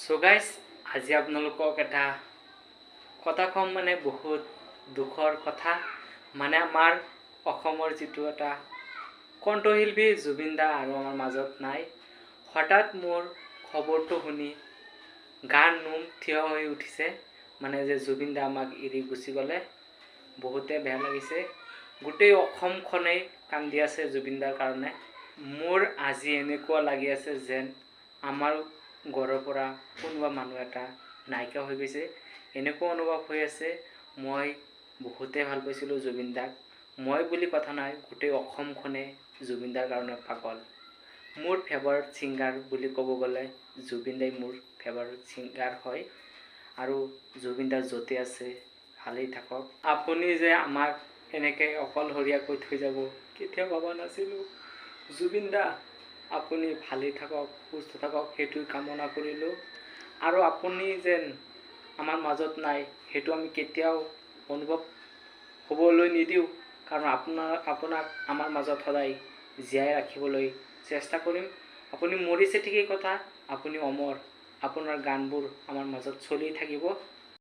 So guys আজি আপোনালোকক এটা কথা কম, বহুত দুখৰ কথা। আমাৰ অসমৰ যিটো এটা কণ্ঠশিল্পী জুবিন দা আৰু আমাৰ মাজত নাই। হঠাৎ মোৰ খবৰটো শুনি গাৰ নোম থিয় হৈ উঠিছে। যে জুবিন দা আমাক এৰি গুচি গ'লে বহুতে বেয়া লাগিছে। গোটেই অসমখনেই কান্দি আছে জুবিন দাৰ কাৰণে। মোৰ আজি এনেকুৱা লাগি আছে যেন আমাৰ ঘৰৰ পৰা কোনোবা মানুহ এটা নাইকিয়া হৈ গৈছে, এনেকুৱা অনুভৱ হৈ আছে। মই বহুতে ভাল পাইছিলোঁ জুবিন দাক। মই বুলি কথা নাই, গোটেই অসমখনে জুবিন দাৰ কাৰণে পাগল। মোৰ ফেভাৰিট ছিংগাৰ বুলি ক'ব গ'লে জুবিন দাই মোৰ ফেভাৰিট ছিংগাৰ হয়। আৰু জুবিন দা য'তে আছে ভালেই থাকক। আপুনি যে আমাক এনেকৈ অকলশৰীয়াকৈ থৈ যাব কেতিয়াও ভবা নাছিলোঁ। জুবিন দা আপুনি ভালেই থাকক, সুস্থ থাকক, সেইটো কামনা কৰিলোঁ। আৰু আপুনি যেন আমাৰ মাজত নাই সেইটো আমি কেতিয়াও অনুভৱ হ'বলৈ নিদিওঁ, কাৰণ আপোনাক আমাৰ মাজত সদায় জীয়াই ৰাখিবলৈ চেষ্টা কৰিম। আপুনি মৰিছে ঠিকেই কথা, আপুনি অমৰ। আপোনাৰ গানবোৰ আমাৰ মাজত চলি থাকিব।